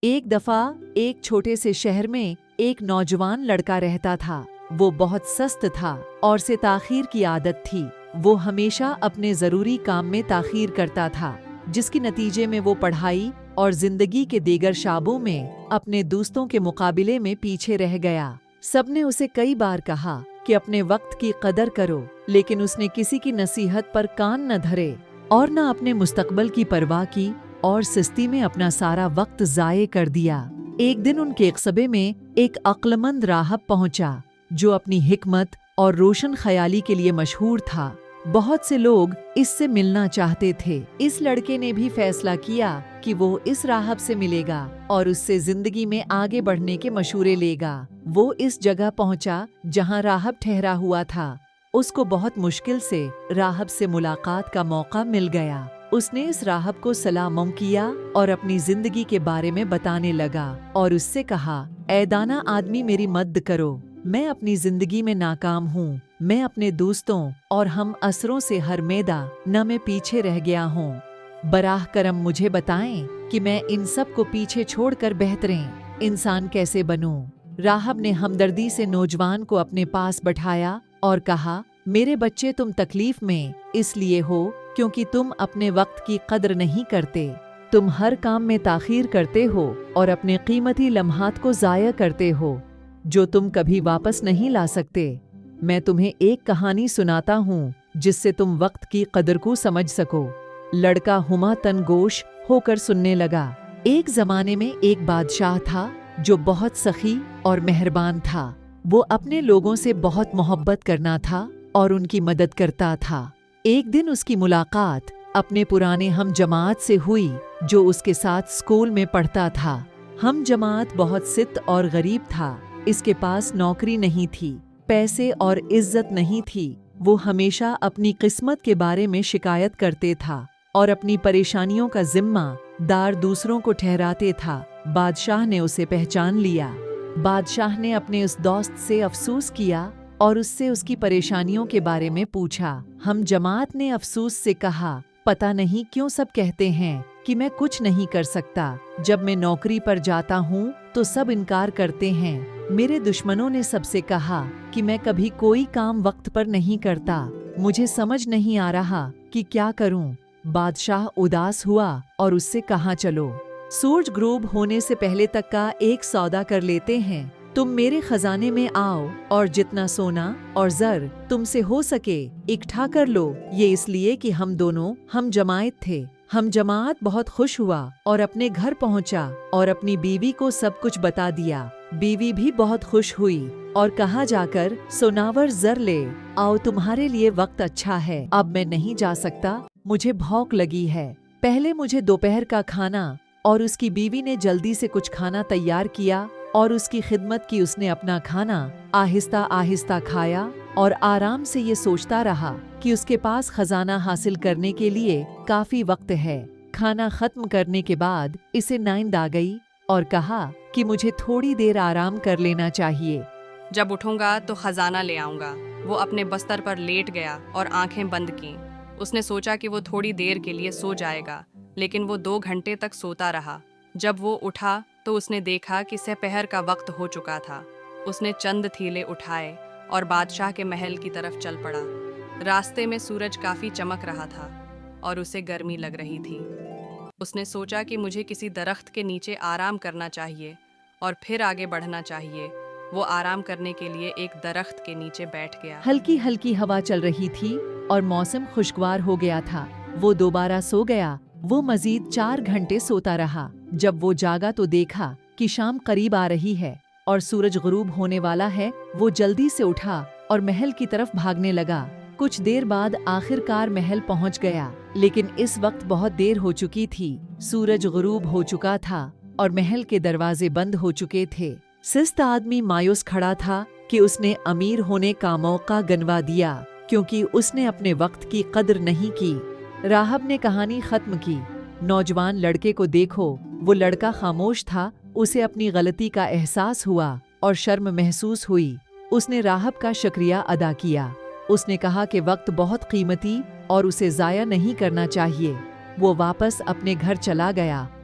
ایک دفعہ ایک چھوٹے سے شہر میں ایک نوجوان لڑکا رہتا تھا۔ وہ بہت سست تھا اور اسے تاخیر کی عادت تھی۔ وہ ہمیشہ اپنے ضروری کام میں تاخیر کرتا تھا، جس کی نتیجے میں وہ پڑھائی اور زندگی کے دیگر شعبوں میں اپنے دوستوں کے مقابلے میں پیچھے رہ گیا۔ سب نے اسے کئی بار کہا کہ اپنے وقت کی قدر کرو، لیکن اس نے کسی کی نصیحت پر کان نہ دھرے اور نہ اپنے مستقبل کی پرواہ کی اور سستی میں اپنا سارا وقت ضائع کر دیا۔ ایک دن ان کے قصبے میں ایک عقلمند راہب پہنچا جو اپنی حکمت اور روشن خیالی کے لیے مشہور تھا۔ بہت سے لوگ اس سے ملنا چاہتے تھے۔ اس لڑکے نے بھی فیصلہ کیا کہ وہ اس راہب سے ملے گا اور اس سے زندگی میں آگے بڑھنے کے مشورے لے گا۔ وہ اس جگہ پہنچا جہاں راہب ٹھہرا ہوا تھا۔ اس کو بہت مشکل سے راہب سے ملاقات کا موقع مل گیا۔ اس نے اس راہب کو سلام کیا اور اپنی زندگی کے بارے میں بتانے لگا اور اس سے کہا، اے دانا آدمی، میری مدد کرو۔ میں اپنی زندگی میں ناکام ہوں۔ میں اپنے دوستوں اور ہم اسروں سے ہر میدان میں پیچھے رہ گیا ہوں۔ براہ کرم مجھے بتائیں کہ میں ان سب کو پیچھے چھوڑ کر بہترین انسان کیسے بنوں۔ راہب نے ہمدردی سے نوجوان کو اپنے پاس بٹھایا اور کہا، میرے بچے، تم تکلیف میں اس لیے ہو کیونکہ تم اپنے وقت کی قدر نہیں کرتے۔ تم ہر کام میں تاخیر کرتے ہو اور اپنے قیمتی لمحات کو ضائع کرتے ہو جو تم کبھی واپس نہیں لا سکتے۔ میں تمہیں ایک کہانی سناتا ہوں جس سے تم وقت کی قدر کو سمجھ سکو۔ لڑکا ہما تن گوش ہو کر سننے لگا۔ ایک زمانے میں ایک بادشاہ تھا جو بہت سخی اور مہربان تھا۔ وہ اپنے لوگوں سے بہت محبت کرنا تھا اور ان کی مدد کرتا تھا۔ ایک دن اس کی ملاقات اپنے پرانے ہم جماعت سے ہوئی جو اس کے ساتھ اسکول میں پڑھتا تھا۔ ہم جماعت بہت ست اور غریب تھا۔ اس کے پاس نوکری نہیں تھی، پیسے اور عزت نہیں تھی۔ وہ ہمیشہ اپنی قسمت کے بارے میں شکایت کرتے تھا اور اپنی پریشانیوں کا ذمہ دار دوسروں کو ٹھہراتے تھا۔ بادشاہ نے اسے پہچان لیا۔ بادشاہ نے اپنے اس دوست سے افسوس کیا اور اس سے اس کی پریشانیوں کے بارے میں پوچھا۔ ہم جماعت نے افسوس سے کہا، پتہ نہیں کیوں سب کہتے ہیں کہ میں کچھ نہیں کر سکتا۔ جب میں نوکری پر جاتا ہوں تو سب انکار کرتے ہیں۔ میرے دشمنوں نے سب سے کہا کہ میں کبھی کوئی کام وقت پر نہیں کرتا۔ مجھے سمجھ نہیں آ رہا کہ کیا کروں۔ بادشاہ اداس ہوا اور اس سے کہا، چلو سورج غروب ہونے سے پہلے تک کا ایک سودا کر لیتے ہیں۔ تم میرے خزانے میں آؤ اور جتنا سونا اور زر تم سے ہو سکے اکٹھا کر لو۔ یہ اس لیے کہ ہم دونوں ہم جماعت تھے۔ ہم جماعت بہت خوش ہوا اور اپنے گھر پہنچا اور اپنی بیوی کو سب کچھ بتا دیا۔ بیوی بھی بہت خوش ہوئی اور کہا، جا کر سوناور زر لے آؤ، تمہارے لیے وقت اچھا ہے۔ اب میں نہیں جا سکتا، مجھے بھوک لگی ہے۔ پہلے مجھے دوپہر کا کھانا۔ اور اس کی بیوی نے جلدی سے کچھ کھانا تیار کیا اور اس کی خدمت کی۔ اس نے اپنا کھانا آہستہ آہستہ کھایا اور آرام سے یہ سوچتا رہا کہ اس کے پاس خزانہ حاصل کرنے کے لیے کافی وقت ہے۔ کھانا ختم کرنے کے بعد اسے نیند آ گئی اور کہا کہ مجھے تھوڑی دیر آرام کر لینا چاہیے۔ جب اٹھوں گا تو خزانہ لے آؤں گا۔ وہ اپنے بستر پر لیٹ گیا اور آنکھیں بند کیں۔ اس نے سوچا کہ وہ تھوڑی دیر کے لیے سو جائے گا، لیکن وہ 2 گھنٹے تک سوتا رہا۔ جب وہ اٹھا تو اس نے دیکھا کہ سپہر کا وقت ہو چکا تھا۔ اس نے چند تھیلے اٹھائے اور بادشاہ کے محل کی طرف چل پڑا۔ راستے میں سورج کافی چمک رہا تھا اور اسے گرمی لگ رہی تھی۔ اس نے سوچا کہ مجھے کسی درخت کے نیچے آرام کرنا چاہیے اور پھر آگے بڑھنا چاہیے۔ وہ آرام کرنے کے لیے ایک درخت کے نیچے بیٹھ گیا۔ ہلکی ہلکی ہوا چل رہی تھی اور موسم خوشگوار ہو گیا تھا۔ وہ دوبارہ سو گیا۔ وہ مزید 4 گھنٹے سوتا رہا۔ جب وہ جاگا تو دیکھا کہ شام قریب آ رہی ہے اور سورج غروب ہونے والا ہے۔ وہ جلدی سے اٹھا اور محل کی طرف بھاگنے لگا۔ کچھ دیر بعد آخر کار محل پہنچ گیا، لیکن اس وقت بہت دیر ہو چکی تھی۔ سورج غروب ہو چکا تھا اور محل کے دروازے بند ہو چکے تھے۔ سست آدمی مایوس کھڑا تھا کہ اس نے امیر ہونے کا موقع گنوا دیا کیونکہ اس نے اپنے وقت کی قدر نہیں کی۔ راہب نے کہانی ختم کی۔ نوجوان لڑکے کو دیکھو، وہ لڑکا خاموش تھا۔ اسے اپنی غلطی کا احساس ہوا اور شرم محسوس ہوئی۔ اس نے راہب کا شکریہ ادا کیا۔ اس نے کہا کہ وقت بہت قیمتی اور اسے ضائع نہیں کرنا چاہیے۔ وہ واپس اپنے گھر چلا گیا